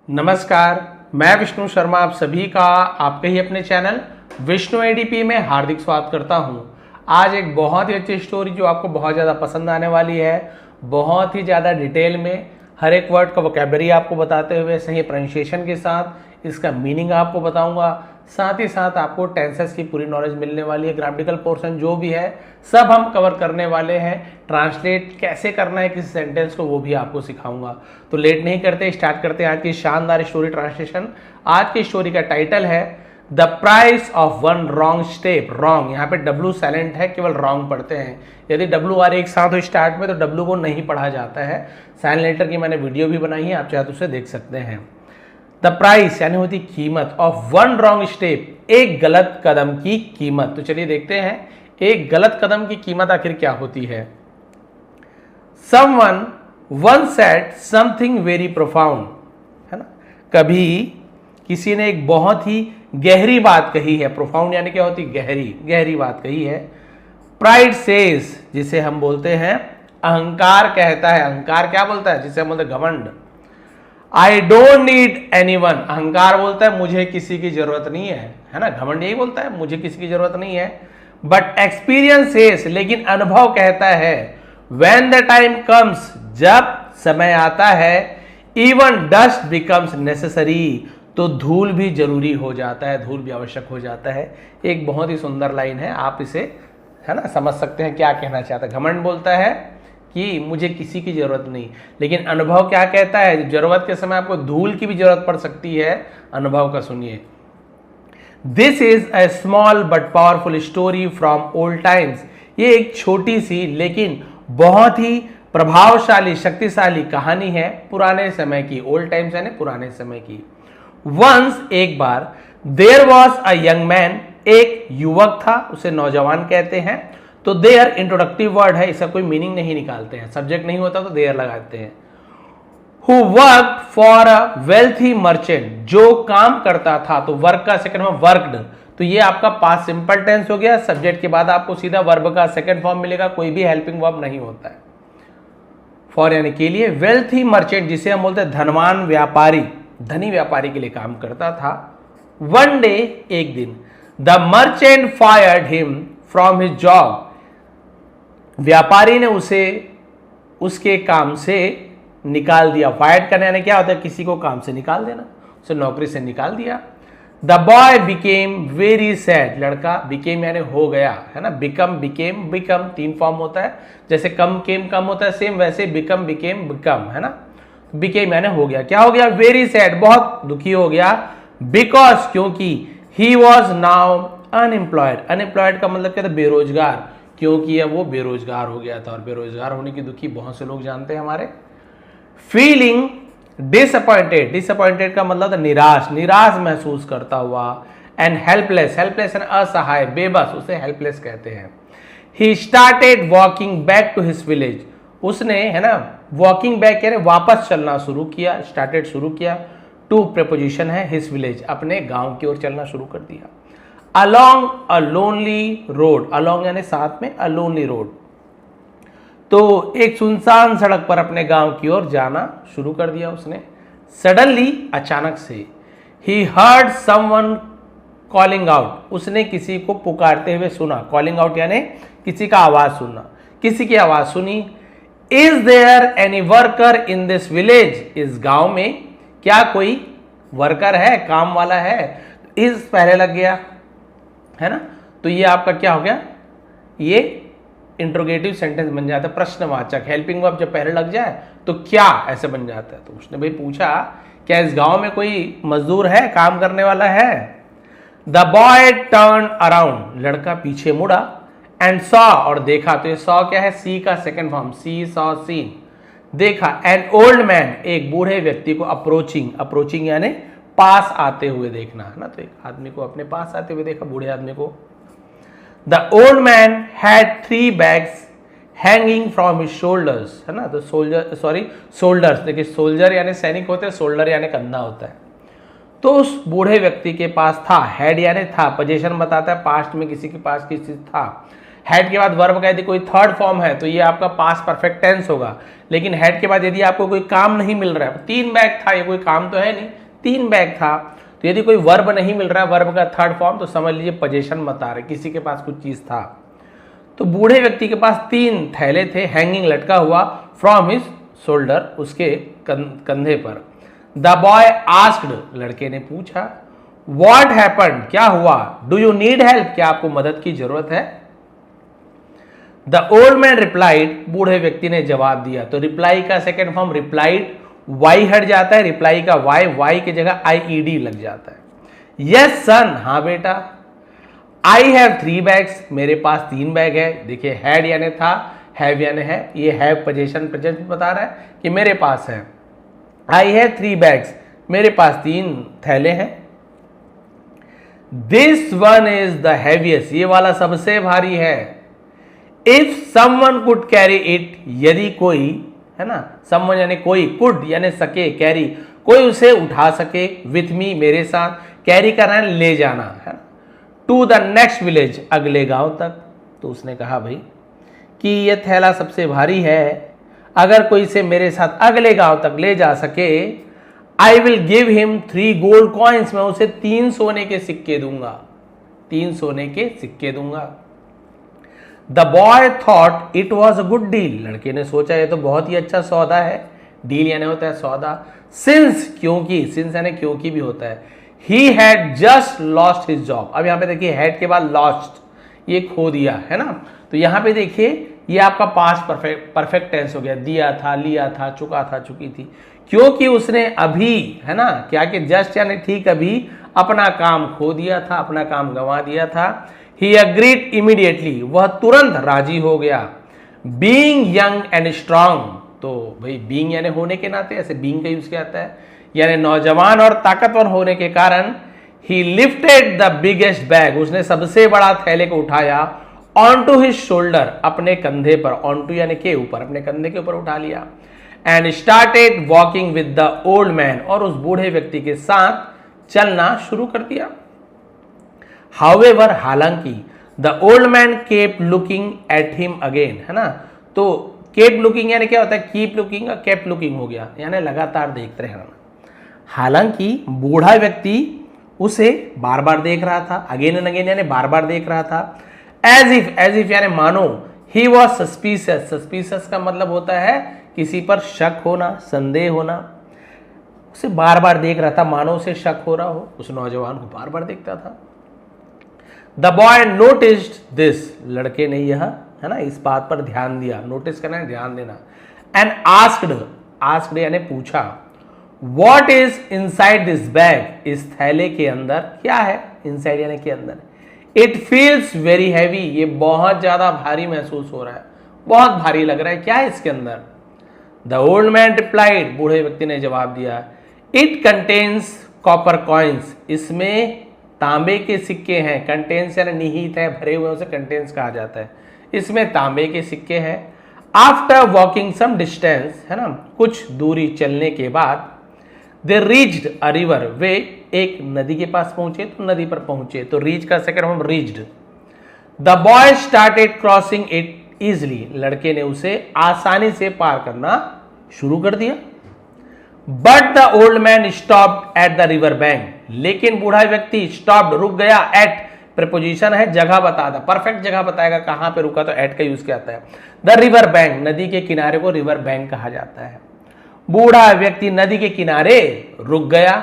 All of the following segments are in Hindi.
नमस्कार, मैं विष्णु शर्मा आप सभी का आपके ही अपने चैनल विष्णु एडीपी में हार्दिक स्वागत करता हूं। आज एक बहुत ही अच्छी स्टोरी जो आपको बहुत ज़्यादा पसंद आने वाली है। बहुत ही ज़्यादा डिटेल में हर एक वर्ड का वोकैबुलरी आपको बताते हुए सही प्रोनाउंसिएशन के साथ इसका मीनिंग आपको बताऊंगा। साथ ही साथ आपको टेंसेस की पूरी नॉलेज मिलने वाली है। ग्रामेटिकल पोर्शन जो भी है सब हम कवर करने वाले हैं। ट्रांसलेट कैसे करना है किसी सेंटेंस को वो भी आपको सिखाऊंगा। तो लेट नहीं करते, स्टार्ट करते हैं आज की शानदार स्टोरी ट्रांसलेशन। आज की स्टोरी का टाइटल है the price of one wrong step. Wrong, यहाँ पे डब्लू साइलेंट है, केवल रॉन्ग पढ़ते हैं। यदि डब्लू आर एक साथ हो स्टार्ट में तो डब्लू को नहीं पढ़ा जाता है। साइलेंट लेटर की मैंने वीडियो भी बनाई है, आप चाहे तो उसे देख सकते हैं। द प्राइस यानी होती कीमत ऑफ वन रॉन्ग स्टेप, एक गलत कदम की कीमत। तो चलिए देखते हैं एक गलत कदम की कीमत आखिर क्या होती है। Someone once said something very profound, है ना। कभी किसी ने एक बहुत ही गहरी बात कही है। प्रोफाउंड यानी क्या होती, गहरी गहरी बात कही है। प्राइड सेज, जिसे हम बोलते हैं अहंकार कहता है। अहंकार क्या बोलता है, जिसे हम बोलते हैं घमंड। आई डोंट नीड एनीवन, अहंकार बोलता है मुझे किसी की जरूरत नहीं है ना। घमंड यही बोलता है मुझे किसी की जरूरत नहीं है। बट एक्सपीरियंस सेज, लेकिन अनुभव कहता है व्हेन द टाइम कम्स, जब समय आता है, इवन डस्ट बिकम्स नेसेसरी, तो धूल भी जरूरी हो जाता है, धूल भी आवश्यक हो जाता है। एक बहुत ही सुंदर लाइन है, आप इसे है ना समझ सकते हैं क्या कहना चाहता है। घमंड बोलता है कि मुझे किसी की जरूरत नहीं, लेकिन अनुभव क्या कहता है, जरूरत के समय आपको धूल की भी जरूरत पड़ सकती है। अनुभव का सुनिए। This is a small but powerful story from old times, ये एक छोटी सी लेकिन बहुत ही प्रभावशाली शक्तिशाली कहानी है पुराने समय की। ओल्ड टाइम्स यानी पुराने समय की। वंस, एक बार, there was a young man, एक युवक था, उसे नौजवान कहते हैं। तो देयर इंट्रोडक्टिव वर्ड है, इसका कोई मीनिंग नहीं निकालते हैं, सब्जेक्ट नहीं होता तो देयर लगाते हैं। Who worked for a wealthy merchant, जो काम करता था, तो वर्क का सेकंड फॉर्म वर्कड, तो ये आपका पास्ट सिंपल टेंस हो गया। सब्जेक्ट के बाद आपको सीधा वर्ब का सेकंड फॉर्म मिलेगा, कोई भी हेल्पिंग वर्ब नहीं होता है। फॉर यानी के लिए, वेल्थी मर्चेंट जिसे हम बोलते हैं धनवान व्यापारी, धनी व्यापारी के लिए काम करता था। वन डे, एक दिन, the merchant fired him from his job, व्यापारी ने उसे उसके काम से निकाल दिया। फायर्ड करने यानी क्या होता है, किसी को काम से निकाल देना, उसे नौकरी से निकाल दिया। The boy became very sad, लड़का, बिकेम यानी हो गया, है ना। बिकम, बिकेम, बिकम तीन फॉर्म होता है, जैसे कम केम कम होता है, सेम वैसे बिकम बिकेम बिकम, है ना। बिकेम यानी हो गया, क्या हो गया, वेरी सैड, बहुत दुखी हो गया। बिकॉज, क्योंकि, he was now unemployed, unemployed का मतलब क्या था, बेरोजगार, क्योंकि वो बेरोजगार हो गया था। और बेरोजगार होने की दुखी बहुत से लोग जानते हैं हमारे। फीलिंग डिसअपॉइंटेड, डिसअपॉइंटेड का मतलब था निराश, निराश महसूस करता हुआ। एंड हेल्पलेस, हेल्पलेस यानी असहाय, बेबस, उसे हेल्पलेस कहते हैं। He started walking back to his village, उसने, है ना, वॉकिंग बैक यानी वापस चलना शुरू किया। स्टार्टेड शुरू किया, टू प्रीपोजिशन है, हिज विलेज अपने गांव की ओर चलना शुरू कर दिया। Along a lonely road, along यानी साथ में, अ लोनली रोड, तो एक सुनसान सड़क पर अपने गांव की ओर जाना शुरू कर दिया उसने। सडनली, अचानक से, he heard someone calling out, उसने किसी को पुकारते हुए सुना। कॉलिंग आउट यानी किसी का आवाज सुनना, किसी की आवाज सुनी। Is there any worker in this village, इस गांव में क्या कोई वर्कर है, काम वाला है। इज पहले लग गया, है ना, तो ये आपका क्या हो गया, ये इंट्रोगेटिव सेंटेंस बन जाता है, प्रश्नवाचक। हेल्पिंग वर्ब जब पहले लग जाए तो क्या ऐसे बन जाता है। तो उसने भाई पूछा क्या इस गांव में कोई मजदूर है, काम करने वाला है। द बॉय टर्न अराउंड, लड़का पीछे मुड़ा। एंड सॉ, और देखा, तो ये सॉ क्या है, सी का सेकंड फॉर्म, सी सॉ सीन, देखा। एन ओल्ड मैन, एक बूढ़े व्यक्ति को अप्रोचिंग, अप्रोचिंग यानी पास आते हुए देखना, है ना। तो एक आदमी को अपने पास आते हुए देखा, बूढ़े आदमी को। The old man had 3 bags hanging from his shoulders, है ना। तो shoulders, देखिए सोल्जर यानी सैनिक होते हैं, शोल्डर यानी कंधा होता है। तो उस बूढ़े व्यक्ति के पास था, हैड यानी था, पोजीशन बताता है, पास्ट में किसी के पास किसी था। हैड के बाद वर्ब का यदि कोई थर्ड फॉर्म है तो ये आपका पास्ट परफेक्ट टेंस होगा, लेकिन हैड के बाद यदि आपको कोई काम नहीं मिल रहा है, 3 बैग था, ये कोई काम तो है नहीं, 3 बैग था, तो यदि कोई वर्ब नहीं मिल रहा है, वर्ब का थर्ड फॉर्म, तो समझ लीजिए पोजीशन बता रहे, किसी के पास कुछ चीज था। तो बूढ़े व्यक्ति के पास 3 थैले थे, हैंगिंग लटका हुआ, फ्रॉम हिज शोल्डर, उसके कंधे पर। द बॉय आस्क्ड, लड़के ने पूछा, व्हाट हैपेंड, क्या हुआ, डू यू नीड हेल्प, क्या आपको मदद की जरूरत है। द ओल्ड मैन रिप्लाइड, बूढ़े व्यक्ति ने जवाब दिया। तो रिप्लाई का सेकेंड फॉर्म रिप्लाइड, वाई हट जाता है, रिप्लाई का वाई की जगह IED लग जाता है। यस सन, हाँ बेटा। आई हैव 3 बैग्स, मेरे पास 3 बैग है। देखिए हैड यानी था, हैव यानी है, ये हैव पोजीशन प्रेजेंट बता रहा है कि मेरे पास है। आई हैव 3 बैग्स, मेरे पास 3 थैले हैं। This one is the heaviest, ये वाला सबसे भारी है। If someone could carry it, यदि कोई, है ना, समवन यानी कोई, कुड यानी सके, कैरी कोई उसे उठा सके, विथ मी मेरे साथ, कैरी करना है ले जाना है, टू द नेक्स्ट विलेज, अगले गांव तक। तो उसने कहा भाई कि ये थैला सबसे भारी है, अगर कोई इसे मेरे साथ अगले गांव तक ले जा सके, आई will give him 3 gold coins, मैं उसे 3 सोने के सिक्के दूंगा, 3 सोने के सिक्के दूंगा। The boy thought it was a good deal, लड़के ने सोचा ये तो बहुत ही अच्छा सौदा है, डील यानी होता है सौदा, सिंस क्योंकि, सिंस यानी क्योंकि भी होता है, he had just lost his job. अब यहां पे देखिए हैड के बाद लॉस्ट, ये खो दिया है ना, तो यहां पे देखिए ये आपका पास्ट परफेक्ट टेंस हो गया, दिया था, लिया था, चुका था, चुकी थी, क्योंकि उसने अभी, है ना, क्या कि जस्ट यानी ठीक अभी अपना काम खो दिया था, अपना काम गंवा दिया था। ही अग्रीड इमीडिएटली, वह तुरंत राजी हो गया। बीइंग यंग एंड स्ट्रांग, तो भाई बीइंग यानी होने के नाते, ऐसे बीइंग का यूज किया जाता है, यानी नौजवान और ताकतवर होने के कारण, ही लिफ्टेड द बिगेस्ट बैग, उसने सबसे बड़ा थैले को उठाया, ऑन टू हिज शोल्डर, अपने कंधे पर, ऑन टू यानी के ऊपर, अपने कंधे के ऊपर उठा लिया, and started walking with the old man, और उस बूढ़े व्यक्ति के साथ चलना शुरू कर दिया। हाउएवर, हालांकि, the old man kept looking at him again, है ना, तो केप लुकिंग यानी क्या होता है, कीप लुकिंग, केप लुकिंग हो गया, यानी लगातार देखते रहना। हालांकि बूढ़ा व्यक्ति उसे बार बार देख रहा था, अगेन एंड अगेन यानी बार बार देख रहा था। एज इफ यानी मानो, ही वॉज सस्पिशियस, सस्पिशियस का मतलब होता है किसी पर शक होना, संदेह होना, उसे बार बार देख रहा था, मानो उसे शक हो रहा हो, उस नौजवान को बार बार देखता था। द बॉय नोटिस्ड दिस, लड़के ने यह, है ना, इस बात पर ध्यान दिया, नोटिस करना है ध्यान देना। एंड आस्क्ड यानी पूछा, what is inside this bag, इस थैले के अंदर क्या है, इनसाइड यानी के अंदर। इट फील्स वेरी हैवी, ये बहुत ज्यादा भारी महसूस हो रहा है, बहुत भारी लग रहा है, क्या है इसके अंदर। द ओल्ड मैन रिप्लाइड, बूढ़े व्यक्ति ने जवाब दिया, इट कंटेन्स कॉपर कॉइन्स, इसमें तांबे के सिक्के हैं, कंटेन्स यानी निहित है, भरे हुए उसे कंटेन्स कहा जाता है, इसमें तांबे के सिक्के हैं। आफ्टर वॉकिंग सम डिस्टेंस, है ना, कुछ दूरी चलने के बाद, दे रीच्ड अ रिवर, वे एक नदी के पास पहुंचे, तो नदी पर पहुंचे, तो रीच का second form reached. The boy started crossing it easily, लड़के ने उसे आसानी से पार करना शुरू कर दिया। But the old man stopped at the river bank, लेकिन बूढ़ा व्यक्ति स्टॉप्ड रुक गया, एट प्रीपोजिशन है, जगह बताता, परफेक्ट जगह बताएगा कहां पे रुका, तो एट का यूज किया जाता है। द रिवर बैंक, नदी के किनारे को रिवर बैंक कहा जाता है। बूढ़ा व्यक्ति नदी के किनारे रुक गया।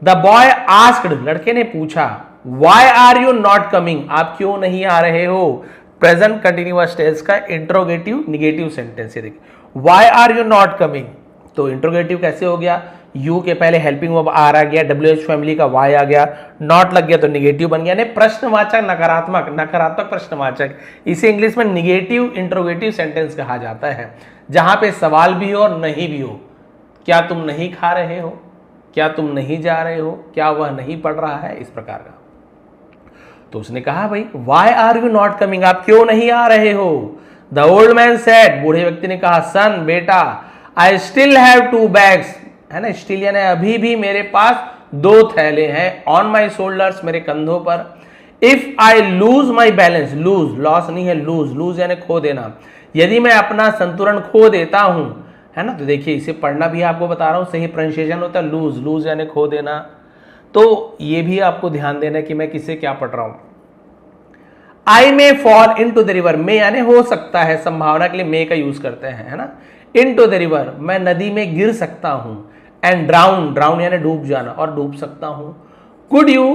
द बॉय आस्क्ड, लड़के ने पूछा, why are you not coming, आप क्यों नहीं आ रहे हो। प्रेजेंट कंटिन्यूअस टेंस का इंट्रोगेटिव निगेटिव सेंटेंस है, देखिए, why are you not coming, तो इंट्रोगेटिव कैसे हो गया, यू के पहले हेल्पिंग वर्ब आर आ गया, WH फैमिली का वाई आ गया, नॉट लग गया तो निगेटिव बन गया, यानी प्रश्नवाचक नकारात्मक, नकारात्मक प्रश्नवाचक, इसे इंग्लिश में निगेटिव इंट्रोगेटिव सेंटेंस कहा जाता है, जहां पे सवाल भी हो और नहीं भी हो। क्या तुम नहीं खा रहे हो, क्या तुम नहीं जा रहे हो, क्या वह नहीं पढ़ रहा है, इस प्रकार का। तो उसने कहा भाई, why are you not coming, आप क्यों नहीं आ रहे हो। द ओल्ड मैन सेड, बूढ़े व्यक्ति ने कहा, सन, बेटा, आई स्टिल हैव 2 बैग्स, है ना, स्टिल यानी अभी भी मेरे पास 2 थैले हैं, ऑन माई शोल्डर्स, मेरे कंधों पर। If I lose my balance, lose loss नहीं है, लूज लूज यानी खो देना, यदि मैं अपना संतुलन खो देता हूं, है ना, तो देखिए इसे पढ़ना भी आपको बता रहा हूं, सही प्रोनाउंसिएशन होता है लूज, लूज यानी खो देना। तो ये भी आपको ध्यान देना कि मैं किसे क्या पढ़ रहा हूं। I may fall into the river, may यानी हो सकता है, संभावना के लिए मे का यूज करते हैं, है ना। इन टू द रिवर, मैं नदी में गिर सकता हूं। एंड ड्राउन, ड्राउन यानी डूब जाना, और डूब सकता हूं। कुड यू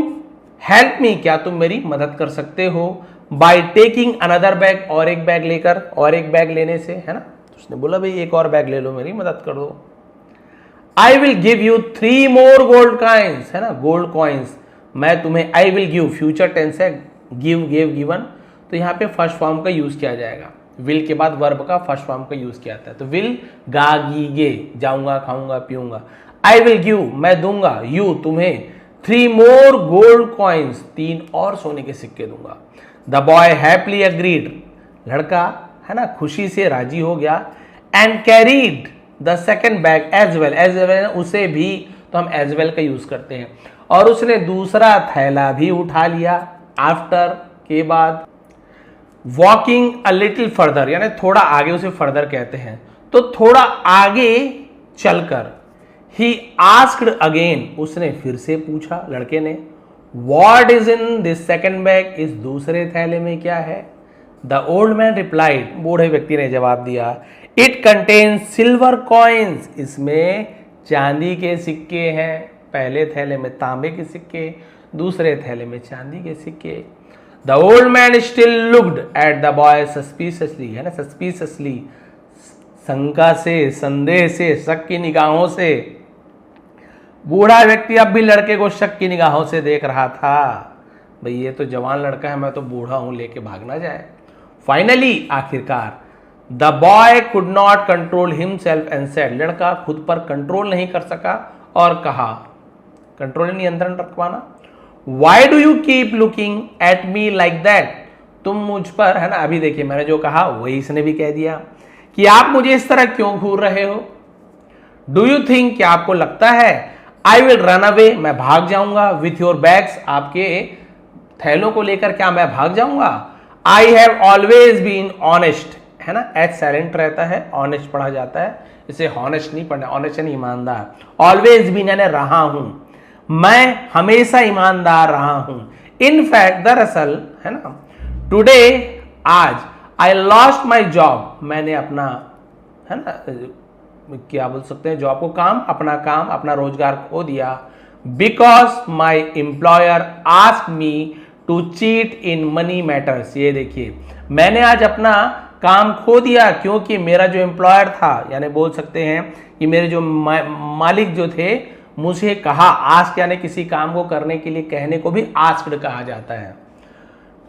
हेल्प मी, क्या तुम मेरी मदद कर सकते हो। बाय टेकिंग अनदर बैग, और एक बैग लेकर, और एक बैग लेने से, है ना। उसने बोला भाई एक और बैग ले लो, मेरी मदद कर दो। I will give you 3 more gold coins, है ना, गोल्ड कॉइन्स मैं तुम्हें, I will give future tense है, गिव गेव गिवन, तो यहां पे फर्स्ट फॉर्म का यूज किया जाएगा, विल के बाद वर्ब का फर्स्ट फॉर्म का यूज किया जाता है। तो विल गा गी गे, जाऊंगा खाऊंगा पीऊंगा। आई विल गिव, मैं दूंगा, यू तुम्हें, 3 more गोल्ड कॉइन्स, 3 और सोने के सिक्के दूंगा। द बॉय हैप्पीली एग्रीड, लड़का है ना खुशी से राजी हो गया। And carried the second bag as well, as well उसे भी, तो हम एज वेल का यूज करते हैं। और उसने दूसरा थैला भी उठा लिया, आफ्टर के बाद। वॉकिंग अ लिटिल फर्दर यानी थोड़ा आगे, उसे फर्दर कहते हैं, तो थोड़ा आगे चलकर। ही आस्क्ड अगेन, उसने फिर से पूछा लड़के ने। What is in this second bag, इस दूसरे थैले में क्या है। द ओल्ड मैन रिप्लाइड, बूढ़े व्यक्ति ने जवाब दिया। इट कंटेन्स सिल्वर कॉइन्स, इसमें चांदी के सिक्के हैं। पहले थैले में तांबे के सिक्के, दूसरे थैले में चांदी के सिक्के। The old man still looked at the boy suspiciously, है ना, सस्पिशियसली, शंका से, संदेह से, शक की निगाहों से। बूढ़ा व्यक्ति अब भी लड़के को शक की निगाहों से देख रहा था। भाई ये तो जवान लड़का है, मैं तो बूढ़ा हूं, लेके भाग ना जाए। फाइनली, आखिरकार, the boy could not control himself and said, लड़का खुद पर कंट्रोल नहीं कर सका और कहा, कंट्रोल नियंत्रण रखवाना। Why do you keep looking at me like that, तुम मुझ पर, है ना, अभी देखिए मैंने जो कहा वही इसने भी कह दिया कि आप मुझे इस तरह क्यों घूर रहे हो। डू यू थिंक, क्या आपको लगता है, आई विल रन अवे, मैं भाग जाऊंगा, विथ योर बैग्स, आपके थैलों को लेकर क्या मैं भाग जाऊंगा। I have always been honest, है ना, एच साइलेंट रहता है, ऑनेस्ट पढ़ा जाता है, इसे हॉनेस्ट नहीं पढ़ना, ऑनेस्ट यानी ईमानदार। ऑलवेज बीन यानी रहा हूं, मैं हमेशा ईमानदार रहा हूं। इन फैक्ट, दरअसल, है ना, टुडे, आज, आई लॉस्ट माई जॉब, मैंने अपना, है ना, क्या बोल सकते हैं जॉब को, काम, अपना रोजगार खो दिया। Because my employer asked me to cheat in money matters, ये देखिए मैंने आज अपना काम खो दिया क्योंकि मेरा जो एम्प्लॉयर था, यानी बोल सकते हैं कि मेरे जो मालिक जो थे, मुझे कहा, आस्क यानी किसी काम को करने के लिए कहने को भी आस्क्ड कहा जाता है।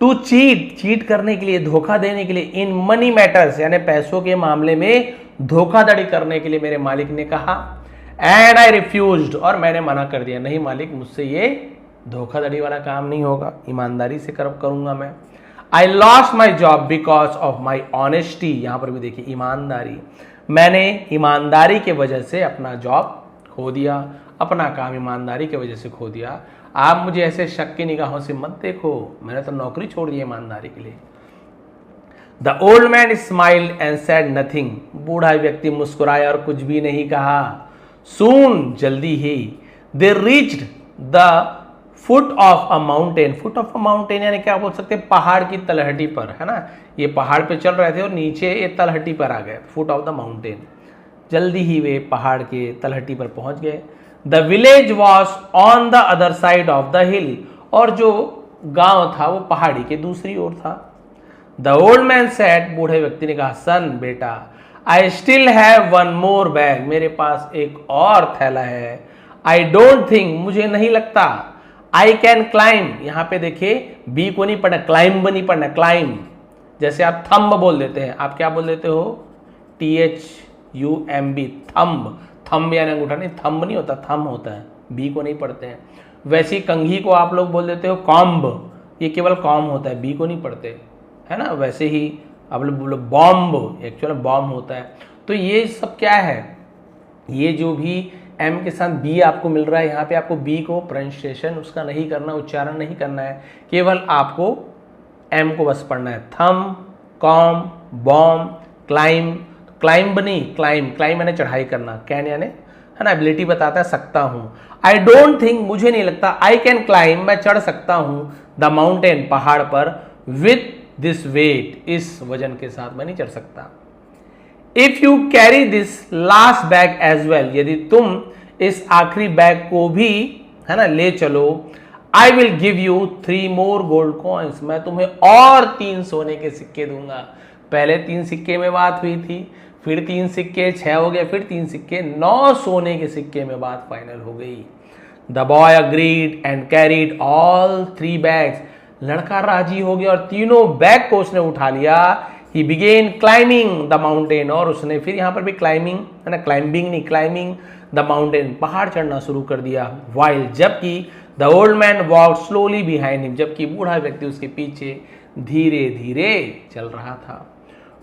टू चीट, चीट करने के लिए, धोखा देने के लिए। इन मनी मैटर्स यानी पैसों के मामले में धोखाधड़ी करने के लिए मेरे मालिक ने कहा। एंड आई रिफ्यूज्ड, और मैंने मना कर दिया, नहीं मालिक, मुझसे ये धोखाधड़ी वाला काम नहीं होगा, ईमानदारी से करूंगा मैं। I lost my job because of my honesty, यहां पर भी देखिए ईमानदारी, मैंने ईमानदारी के वजह से अपना जॉब खो दिया, अपना काम ईमानदारी की वजह से खो दिया। आप मुझे ऐसे शक की निगाहों से मत देखो, मैंने तो नौकरी छोड़ दी ईमानदारी के लिए। The old man smiled and said nothing, बूढ़ा व्यक्ति मुस्कुराया और कुछ भी नहीं कहा। सून, जल्दी ही, they reached the foot of a mountain, foot of a mountain यानी क्या बोल सकते हैं, पहाड़ की तलहटी पर, है ना, ये पहाड़ पे चल रहे थे और नीचे ये तलहटी पर आ गए, फुट ऑफ द माउंटेन। जल्दी ही वे पहाड़ के तलहटी पर पहुंच गए। The village was on the other side of the हिल, और जो गांव था वो पहाड़ी के दूसरी ओर था। द ओल्ड मैन सेड, बूढ़े व्यक्ति ने कहा, सन, बेटा, I still have one more bag, मेरे पास एक और थैला है। आई डोंट थिंक, मुझे नहीं लगता, आई कैन क्लाइम, यहां पे देखिए बी को नहीं पढ़ना, क्लाइंब नहीं पढ़ना, क्लाइम, जैसे आप थंब बोल देते हैं, आप क्या बोल देते हो, THUMB, थंब, थंब यानी अंगूठा नहीं, थंब नहीं होता, थंब होता है, बी को नहीं पढ़ते हैं। वैसी कंघी को आप लोग बोल देते हो कॉम्ब, ये केवल कॉम होता है, बी को नहीं पढ़ते, है ना। वैसे ही आप लोग बोलो बॉम्ब, एक्चुअल बॉम्ब होता है। तो ये सब क्या है, ये जो भी एम के साथ बी आपको मिल रहा है, यहाँ पे आपको बी को प्रोनाउंसिएशन उसका नहीं करना, उच्चारण नहीं करना है, केवल आपको एम को बस पढ़ना है। थम, कॉम, बॉम, क्लाइम, क्लाइंब नहीं, क्लाइम, क्लाइम यानी चढ़ाई करना, कैन यानी है ना एबिलिटी बताता है सकता हूं। आई डोंट थिंक मुझे नहीं लगता, आई कैन क्लाइम मैं चढ़ सकता हूं, द माउंटेन पहाड़ पर, विथ दिस वेट इस वजन के साथ मैं नहीं चढ़ सकता। If you carry this last bag as well यदि तुम इस आखिरी बैग को भी है ना ले चलो, आई will give you 3 more gold coins मैं तुम्हें और 3 सोने के सिक्के दूंगा। पहले 3 सिक्के में बात हुई थी, फिर 3 सिक्के 6 हो गए, फिर 3 सिक्के 9 सोने के सिक्के में बात फाइनल हो गई। The boy agreed and carried all 3 bags लड़का राजी हो गया और तीनों बैग को उसने उठा लिया। ही बिगेन क्लाइंबिंग द माउंटेन और उसने फिर यहां पर भी क्लाइंबिंग है ना, क्लाइंबिंग नहीं क्लाइंबिंग द माउंटेन पहाड़ चढ़ना शुरू कर दिया। वाइल जबकि the old man walk slowly behind him जबकि बूढ़ा व्यक्ति उसके पीछे धीरे धीरे चल रहा था।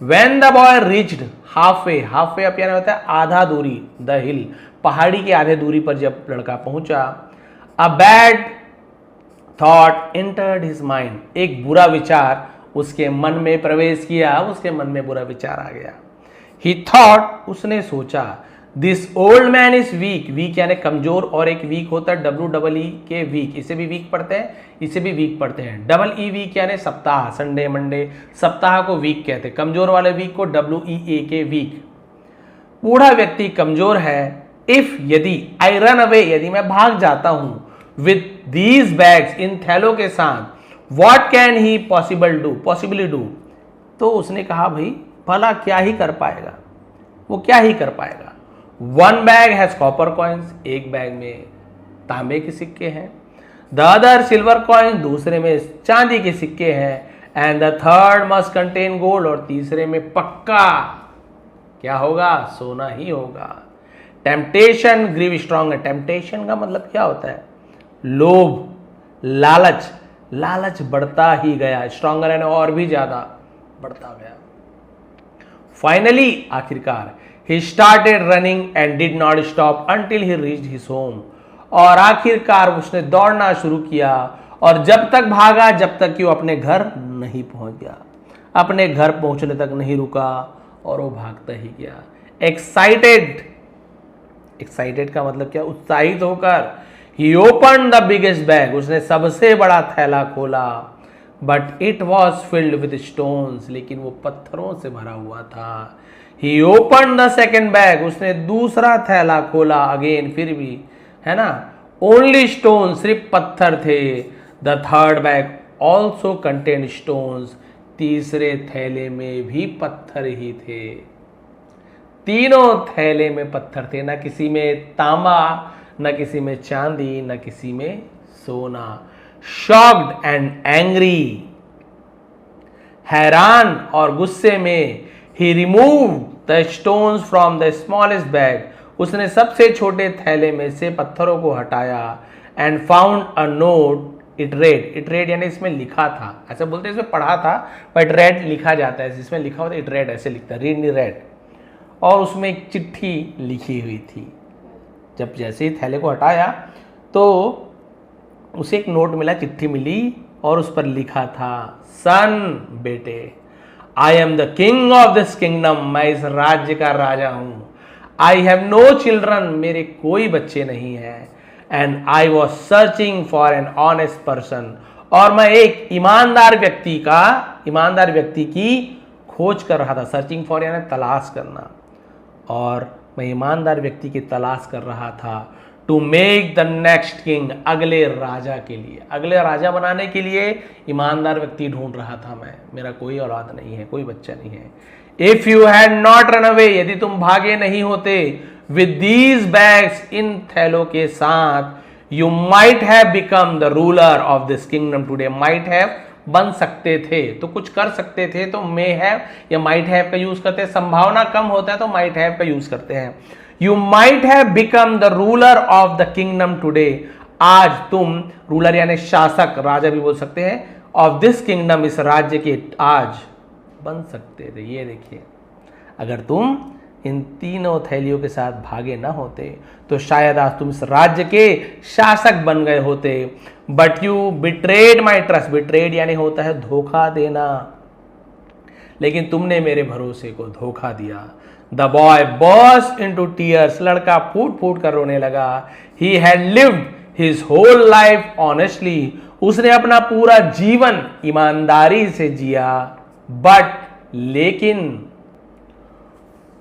When the boy reached halfway, halfway up यानी होता है आधा दूरी, द हिल पहाड़ी के आधे दूरी पर जब लड़का पहुंचा, a bad thought entered his mind, एक बुरा विचार उसके मन में प्रवेश किया, उसके मन में बुरा विचार आ गया। He thought उसने सोचा, this old man is weak, weak यानी कमजोर, और एक वीक होता है WEE के वीक, इसे भी वीक पढ़ते हैं, इसे भी वीक पढ़ते हैं। EE वीक यानी सप्ताह, संडे मंडे सप्ताह को वीक कहते हैं, कमजोर वाले वीक को WEA के वीक। बूढ़ा व्यक्ति कमजोर है। इफ यदि आई रन अवे यदि मैं भाग जाता हूं, विद दीज बैग्स इन थैलों के साथ, what can he possibly do, तो उसने कहा भाई भला क्या ही कर पाएगा, वो क्या ही कर पाएगा। 1 बैग हैज कॉपर कॉइन्स, एक बैग में तांबे के सिक्के हैं, द अदर सिल्वर कॉइन, दूसरे में चांदी के सिक्के हैं, and the third must contain gold, और तीसरे में पक्का क्या होगा, सोना ही होगा। टेम्पटेशन ग्रीव स्ट्रॉन्ग, टेम्पटेशन का मतलब क्या होता है, लोभ, लालच, लालच बढ़ता ही गया, स्ट्रॉन्गर यानी और भी ज्यादा बढ़ता गया। फाइनली आखिरकार he started running and did not stop until he reached his home, और आखिरकार उसने दौड़ना शुरू किया और जब तक भागा जब तक कि वो अपने घर नहीं पहुंच गया, अपने घर पहुंचने तक नहीं रुका और वो भागता ही गया। एक्साइटेड, एक्साइटेड का मतलब क्या, उत्साहित होकर। he opened the biggest bag, उसने सबसे बड़ा थैला खोला, but it was filled with stones, लेकिन वो पत्थरों से भरा हुआ था। He opened the second bag, उसने दूसरा थैला खोला, अगेन फिर भी है ना, only stones, सिर्फ पत्थर थे। The third bag also contained stones, तीसरे थैले में भी पत्थर ही थे। तीनों थैले में पत्थर थे, ना किसी में तांबा, न किसी में चांदी, न किसी में सोना। शॉक्ड एंड एंग्री, हैरान और गुस्से में, he removed the stones from the smallest bag, उसने सबसे छोटे थैले में से पत्थरों को हटाया, and found a note, it read यानी इसमें लिखा था, ऐसा बोलते हैं इसमें पढ़ा था, but read लिखा जाता है, जिसमें लिखा होता है it read ऐसे लिखता है, read नहीं read, और उसमें एक चिट्ठी लिखी हुई थी। जब जैसे ही थैले को हटाया तो उसे एक नोट मिला, चिट्ठी मिली और उस पर लिखा था, सन बेटे, I am the king of this kingdom, मैं इस राज्य का राजा हूं। आई हैव नो चिल्ड्रन, मेरे कोई बच्चे नहीं है। And I was searching for an honest person, और मैं एक ईमानदार व्यक्ति की खोज कर रहा था। सर्चिंग फॉर यानी तलाश करना, और मैं ईमानदार व्यक्ति की तलाश कर रहा था। To make the next king, अगले राजा के लिए, अगले राजा बनाने के लिए ईमानदार व्यक्ति ढूंढ रहा था मैं। मेरा कोई औलाद नहीं है, कोई बच्चा नहीं है। If you had not run away, यदि तुम भागे नहीं होते, विद दीज बैग्स, इन थैलों के साथ, you might have become the ruler of this kingdom today. Might have बन सकते थे, तो कुछ कर सकते थे, तो मे हैव या माइट हैव का यूज करते हैं। संभावना कम होता है तो माइट हैव का यूज करते हैं। You might have become the ruler of the kingdom today, आज तुम रूलर यानी शासक, राजा भी बोल सकते हैं, ऑफ दिस किंगडम, इस राज्य के आज बन सकते थे। ये देखिए, अगर तुम इन तीनों थैलियों के साथ भागे ना होते तो शायद आज तुम इस राज्य के शासक बन गए होते। But you betrayed my trust, betrayed यानी होता है धोखा देना, लेकिन तुमने मेरे भरोसे को धोखा दिया। The boy burst into tears, लड़का फूट फूट कर रोने लगा। He had lived his whole life honestly, उसने अपना पूरा जीवन ईमानदारी से जिया। बट लेकिन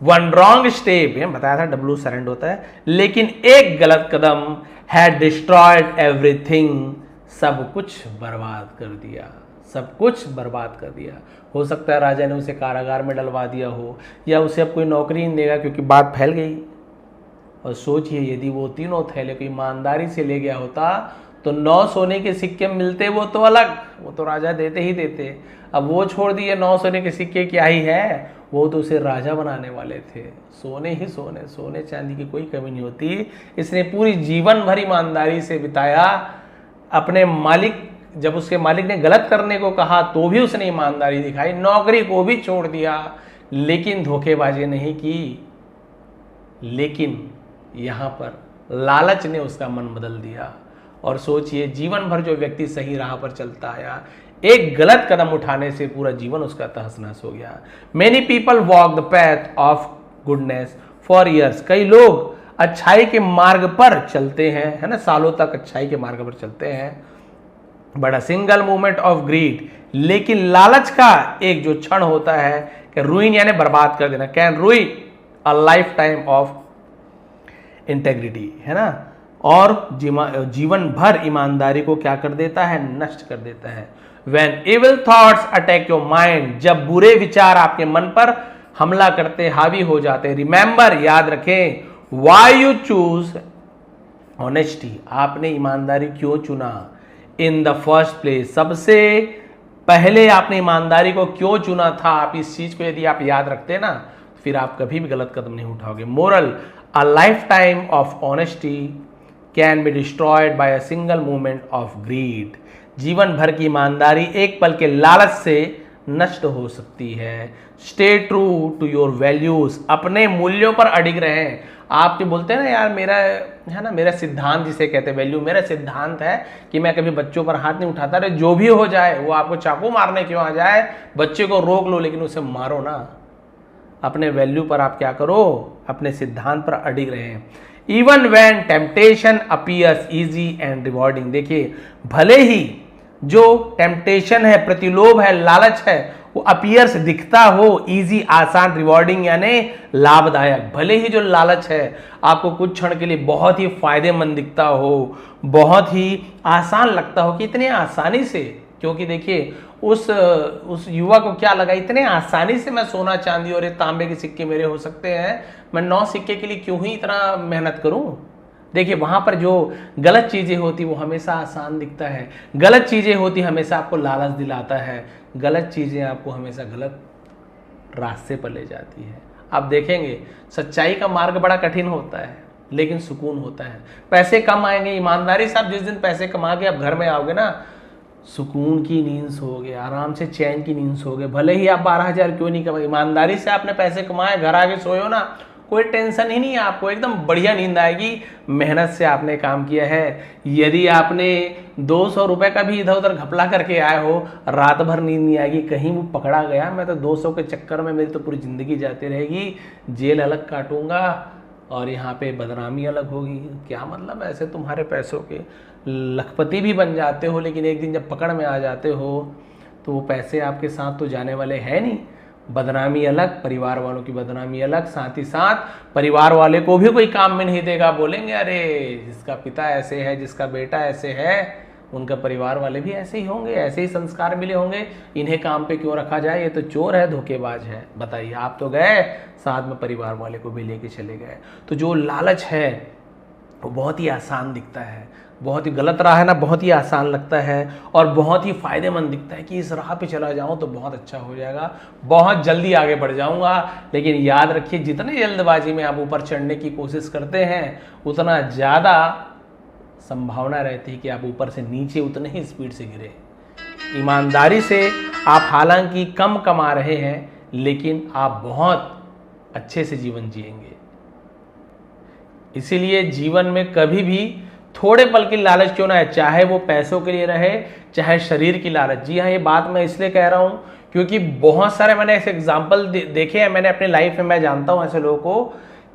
वन रॉन्ग स्टेप, बताया था डब्ल्यू सरेंड होता है, लेकिन एक गलत कदम हैड डिस्ट्रॉयड एवरीथिंग, सब कुछ बर्बाद कर दिया, सब कुछ बर्बाद कर दिया। हो सकता है राजा ने उसे कारागार में डलवा दिया हो, या उसे अब कोई नौकरी नहीं देगा क्योंकि बात फैल गई। और सोचिए यदि वो तीनों थैले को ईमानदारी से ले गया होता तो 9 सोने के सिक्के मिलते, वो तो अलग, वो तो राजा देते ही देते। अब वो छोड़ दिए, 9 सोने के सिक्के क्या ही है, वो तो उसे राजा बनाने वाले थे। सोने ही सोने, सोने चांदी की कोई कमी नहीं होती। इसने पूरी जीवन भर ईमानदारी से बिताया। अपने मालिक, जब उसके मालिक ने गलत करने को कहा तो भी उसने ईमानदारी दिखाई, नौकरी को भी छोड़ दिया, लेकिन धोखेबाजी नहीं की। लेकिन यहाँ पर लालच ने उसका मन बदल दिया। और सोचिए जीवन भर जो व्यक्ति सही राह पर चलता आया, एक गलत कदम उठाने से पूरा जीवन उसका तहस नहस हो गया। Many people walk the path of goodness for years, कई लोग अच्छाई के मार्ग पर चलते हैं, है ना, सालों तक अच्छाई के मार्ग पर चलते हैं। But a single moment of greed, लेकिन लालच का एक जो क्षण होता है कि रुइन यानी बर्बाद कर देना, can ruin a life time of integrity, है ना, और जीवन भर ईमानदारी को क्या कर देता है, नष्ट कर देता है। When evil thoughts attack your mind, जब बुरे विचार आपके मन पर हमला करते, हावी हो जाते, रिमेंबर, याद रखें, why you choose honesty, आपने ईमानदारी क्यों चुना, in the first place, सबसे पहले आपने ईमानदारी को क्यों चुना था। आप इस चीज को यदि आप याद रखते ना, फिर आप कभी भी गलत कदम नहीं उठाओगे। Moral, a lifetime of honesty can be destroyed by a single moment of greed, जीवन भर की ईमानदारी एक पल के लालच से नष्ट हो सकती है। Stay true to your values, अपने मूल्यों पर अडिग रहें। आपके बोलते हैं ना यार, मेरा है ना, मेरा सिद्धांत जिसे कहते हैं वैल्यू, मेरा सिद्धांत है कि मैं कभी बच्चों पर हाथ नहीं उठाता। अरे जो भी हो जाए, वो आपको चाकू मारने क्यों आ जाए, बच्चे को रोक लो लेकिन उसे मारो ना। अपने वैल्यू पर आप क्या करो, अपने सिद्धांत पर अडिग रहें। Even when temptation appears easy and rewarding, देखिए भले ही जो टेम्पटेशन है, प्रतिलोभ है, लालच है, वो अपीयर्स दिखता हो इजी, आसान, रिवॉर्डिंग यानी लाभदायक, भले ही जो लालच है आपको कुछ क्षण के लिए बहुत ही फायदेमंद दिखता हो, बहुत ही आसान लगता हो कि इतने आसानी से, क्योंकि देखिए उस युवा को क्या लगा, इतने आसानी से मैं सोना चांदी और ये तांबे के सिक्के मेरे हो सकते हैं, मैं 9 सिक्के के लिए क्यों ही इतना मेहनत करूं। देखिए वहां पर जो गलत चीजें होती वो हमेशा आसान दिखता है, गलत चीजें होती हमेशा आपको लालच दिलाता है, गलत चीजें आपको हमेशा गलत रास्ते पर ले जाती है। आप देखेंगे सच्चाई का मार्ग बड़ा कठिन होता है लेकिन सुकून होता है। पैसे कम आएंगे, ईमानदारी से आप जिस दिन पैसे कमा के आप घर में आओगे ना, सुकून की नींद सोओगे, आराम से चैन की नींद सोओगे। भले ही आप 12,000 क्यों नहीं कमाए, ईमानदारी से आपने पैसे कमाए, घर आके सोए हो ना, कोई टेंशन ही नहीं है आपको, एकदम बढ़िया नींद आएगी, मेहनत से आपने काम किया है। यदि आपने 200 रुपए का भी इधर उधर घपला करके आए हो, रात भर नींद नहीं आएगी, कहीं वो पकड़ा गया, मैं तो 200 के चक्कर में मेरी तो पूरी जिंदगी जाती रहेगी, जेल अलग काटूंगा और यहाँ पे बदनामी अलग होगी। क्या मतलब, ऐसे तुम्हारे पैसों के लखपति भी बन जाते हो, लेकिन एक दिन जब पकड़ में आ जाते हो तो वो पैसे आपके साथ तो जाने वाले हैं नहीं। बदनामी अलग, परिवार वालों की बदनामी अलग, साथ ही साथ परिवार वाले को भी कोई काम में नहीं देगा, बोलेंगे अरे जिसका पिता ऐसे है, जिसका बेटा ऐसे है, उनका परिवार वाले भी ऐसे ही होंगे, ऐसे ही संस्कार मिले होंगे, इन्हें काम पे क्यों रखा जाए, ये तो चोर है, धोखेबाज है। बताइए, आप तो गए साथ में परिवार वाले को भी लेके चले गए। तो जो लालच है वो बहुत ही आसान दिखता है, बहुत ही गलत राह है ना, बहुत ही आसान लगता है और बहुत ही फायदेमंद दिखता है कि इस राह पे चला जाऊं तो बहुत अच्छा हो जाएगा, बहुत जल्दी आगे बढ़ जाऊंगा। लेकिन याद रखिए, जितने जल्दबाजी में आप ऊपर चढ़ने की कोशिश करते हैं उतना ज़्यादा संभावना रहती है कि आप ऊपर से नीचे उतने ही स्पीड से गिरे। ईमानदारी से आप हालांकि कम कमा रहे हैं लेकिन आप बहुत अच्छे से जीवन जिएंगे। इसीलिए जीवन में कभी भी थोड़े पल की लालच क्यों ना है, चाहे वो पैसों के लिए रहे, चाहे शरीर की लालच। जी हाँ, ये बात मैं इसलिए कह रहा हूँ क्योंकि बहुत सारे मैंने ऐसे एग्जाम्पल देखे हैं, मैंने अपने लाइफ में, मैं जानता हूँ ऐसे लोगों को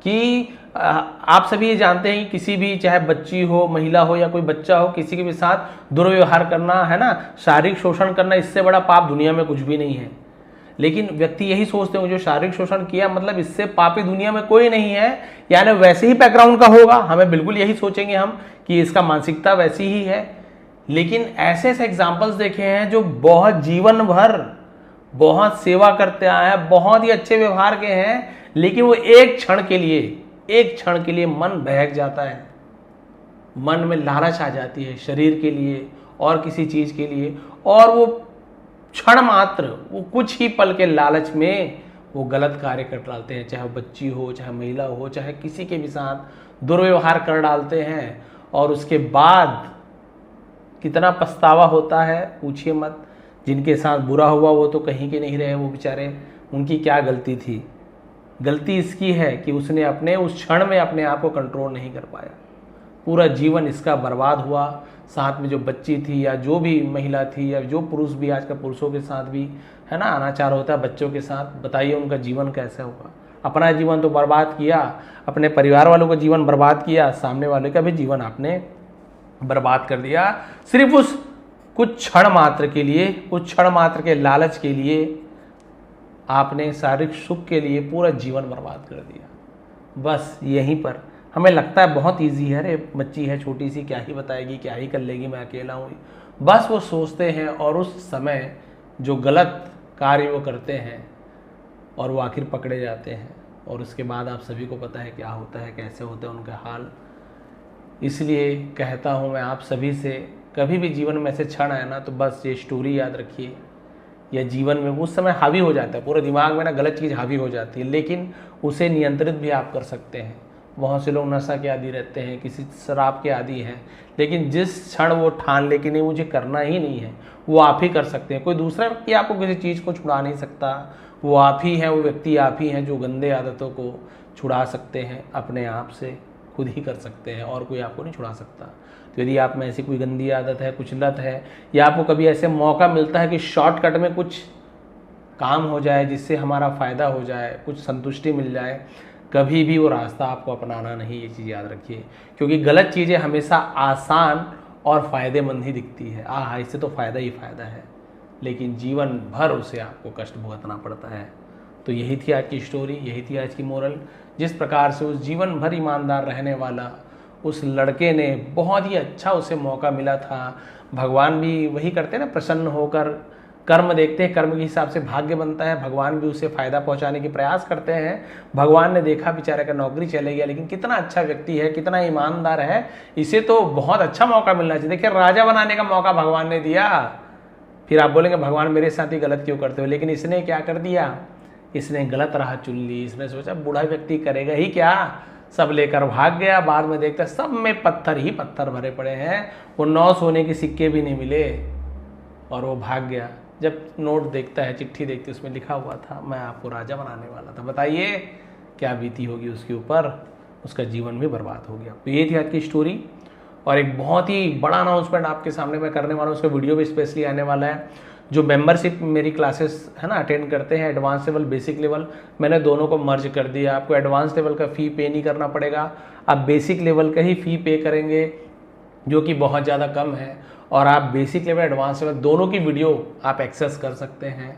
कि आप सभी ये जानते हैं कि किसी भी, चाहे बच्ची हो, महिला हो या कोई बच्चा हो, किसी के भी साथ दुर्व्यवहार करना, है ना, शारीरिक शोषण करना, इससे बड़ा पाप दुनिया में कुछ भी नहीं है। लेकिन व्यक्ति यही सोचते हैं जो शारीरिक शोषण किया मतलब इससे पापी दुनिया में कोई नहीं है, यानी वैसे ही बैकग्राउंड का होगा, हमें बिल्कुल यही सोचेंगे हम कि इसका मानसिकता वैसी ही है। लेकिन ऐसे ऐसे एग्जाम्पल्स देखे हैं जो बहुत जीवन भर बहुत सेवा करते आए हैं, बहुत ही अच्छे व्यवहार के हैं, लेकिन वो एक क्षण के लिए मन बहक जाता है, मन में लालच आ जाती है शरीर के लिए और किसी चीज के लिए, और वो क्षण मात्र, वो कुछ ही पल के लालच में वो गलत कार्य कर डालते हैं, चाहे बच्ची हो, चाहे महिला हो, चाहे किसी के भी साथ दुर्व्यवहार कर डालते हैं। और उसके बाद कितना पछतावा होता है पूछिए मत। जिनके साथ बुरा हुआ वो तो कहीं के नहीं रहे, वो बेचारे, उनकी क्या गलती थी? गलती इसकी है कि उसने अपने उस क्षण में अपने आप को कंट्रोल नहीं कर पाया, पूरा जीवन इसका बर्बाद हुआ। साथ में जो बच्ची थी या जो भी महिला थी या जो पुरुष भी, आजकल पुरुषों के साथ भी, है ना, अनाचार होता है बच्चों के साथ। बताइए उनका जीवन कैसे होगा? अपना जीवन तो बर्बाद किया, अपने परिवार वालों का जीवन बर्बाद किया, सामने वाले का भी जीवन आपने बर्बाद कर दिया, सिर्फ उस कुछ क्षण मात्र के लिए, कुछ क्षण मात्र के लालच के लिए आपने शारीरिक सुख के लिए पूरा जीवन बर्बाद कर दिया। बस यहीं पर हमें लगता है बहुत इजी है, अरे बच्ची है छोटी सी, क्या ही बताएगी, क्या ही कर लेगी, मैं अकेला हूँ, बस वो सोचते हैं। और उस समय जो गलत कार्य वो करते हैं और वो आखिर पकड़े जाते हैं, और उसके बाद आप सभी को पता है क्या होता है, कैसे होता है उनका हाल। इसलिए कहता हूँ मैं आप सभी से, कभी भी जीवन में ऐसे क्षण आए ना तो बस ये स्टोरी याद रखिए, या जीवन में उस समय हावी हो जाता है, पूरे दिमाग में ना गलत चीज़ हावी हो जाती है, लेकिन उसे नियंत्रित भी आप कर सकते हैं। बहुत से लोग नशा के आदी रहते हैं, किसी शराब के आदी हैं, लेकिन जिस क्षण वो ठान ले कि नहीं मुझे करना ही नहीं है, वो आप ही कर सकते हैं। कोई दूसरा व्यक्ति आपको किसी चीज़ को छुड़ा नहीं सकता, वो आप ही हैं, वो व्यक्ति आप ही हैं जो गंदे आदतों को छुड़ा सकते हैं, अपने आप से खुद ही कर सकते हैं, और कोई आपको नहीं छुड़ा सकता। तो यदि आप में ऐसी कोई गंदी आदत है, कुछ लत है, या आपको कभी ऐसे मौका मिलता है कि शॉर्टकट में कुछ काम हो जाए जिससे हमारा फ़ायदा हो जाए, कुछ संतुष्टि मिल जाए, कभी भी वो रास्ता आपको अपनाना नहीं, ये चीज़ याद रखिए। क्योंकि गलत चीज़ें हमेशा आसान और फ़ायदेमंद ही दिखती है, इससे तो फ़ायदा ही फ़ायदा है, लेकिन जीवन भर उसे आपको कष्ट भुगतना पड़ता है। तो यही थी आज की स्टोरी, यही थी आज की मोरल। जिस प्रकार से उस जीवन भर ईमानदार रहने वाला उस लड़के ने, बहुत ही अच्छा उसे मौका मिला था। भगवान भी वही करते हैं ना, प्रसन्न होकर कर्म देखते हैं, कर्म के हिसाब से भाग्य बनता है। भगवान भी उसे फायदा पहुंचाने की प्रयास करते हैं। भगवान ने देखा बेचारे का नौकरी चले गया, लेकिन कितना अच्छा व्यक्ति है, कितना ईमानदार है, इसे तो बहुत अच्छा मौका मिलना चाहिए। देखिए राजा बनाने का मौका भगवान ने दिया, फिर आप बोलेंगे भगवान मेरे साथ ही गलत क्यों करते हो, लेकिन इसने क्या कर दिया, इसने गलत राह चुन ली। इसने सोचा बूढ़ा व्यक्ति करेगा ही क्या, सब लेकर भाग गया। बाद में देखता सब में पत्थर ही पत्थर भरे पड़े हैं, वो 9 सोने के सिक्के भी नहीं मिले और वो भाग गया। जब नोट देखता है, चिट्ठी देखती, उसमें लिखा हुआ था मैं आपको राजा बनाने वाला था। बताइए क्या बीती होगी उसके ऊपर, उसका जीवन भी बर्बाद हो गया। तो ये थी आज की स्टोरी, और एक बहुत ही बड़ा अनाउंसमेंट आपके सामने मैं करने वाला हूँ। उसका वीडियो भी स्पेशली आने वाला है। जो मेंबरशिप मेरी क्लासेस है ना अटेंड करते हैं, एडवांस लेवल, बेसिक लेवल, मैंने दोनों को मर्ज कर दिया। आपको एडवांस लेवल का फ़ी पे नहीं करना पड़ेगा, आप बेसिक लेवल का ही फ़ी पे करेंगे, जो कि बहुत ज़्यादा कम है, और आप बेसिक लेवल, एडवांस लेवल दोनों की वीडियो आप एक्सेस कर सकते हैं,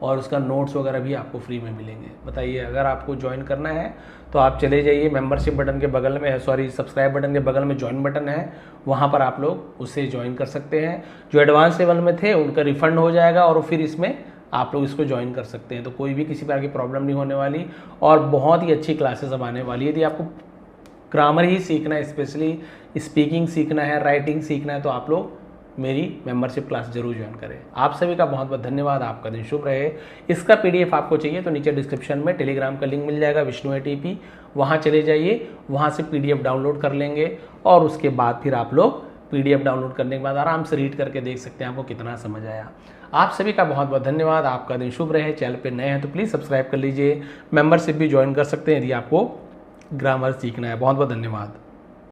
और उसका नोट्स वगैरह भी आपको फ्री में मिलेंगे। बताइए अगर आपको ज्वाइन करना है तो आप चले जाइए, मेंबरशिप बटन के बगल में है, सब्सक्राइब बटन के बगल में ज्वाइन बटन है, वहाँ पर आप लोग उससे ज्वाइन कर सकते हैं। जो एडवांस लेवल में थे उनका रिफंड हो जाएगा, और फिर इसमें आप लोग इसको ज्वाइन कर सकते हैं। तो कोई भी किसी प्रकार की प्रॉब्लम नहीं होने वाली, और बहुत ही अच्छी क्लासेस अब आने वाली है। यदि आपको ग्रामर ही सीखना है, स्पेशली स्पीकिंग सीखना है, राइटिंग सीखना है, तो आप लोग मेरी मेंबरशिप क्लास जरूर ज्वाइन करें। आप सभी का बहुत बहुत धन्यवाद, आपका दिन शुभ रहे। इसका PDF आपको चाहिए तो नीचे डिस्क्रिप्शन में टेलीग्राम का लिंक मिल जाएगा, विष्णु ATP, वहाँ चले जाइए, वहाँ से PDF डाउनलोड कर लेंगे, और उसके बाद फिर आप लोग PDF डाउनलोड करने के बाद आराम से रीड करके देख सकते हैं आपको कितना समझ आया। आप सभी का बहुत बहुत धन्यवाद। आपका दिन शुभ रहे। चैनल पे नए हैं तो प्लीज़ सब्सक्राइब कर लीजिए। मेंबरशिप भी ज्वाइन कर सकते हैं यदि आपको ग्रामर सीखना है। बहुत बहुत धन्यवाद।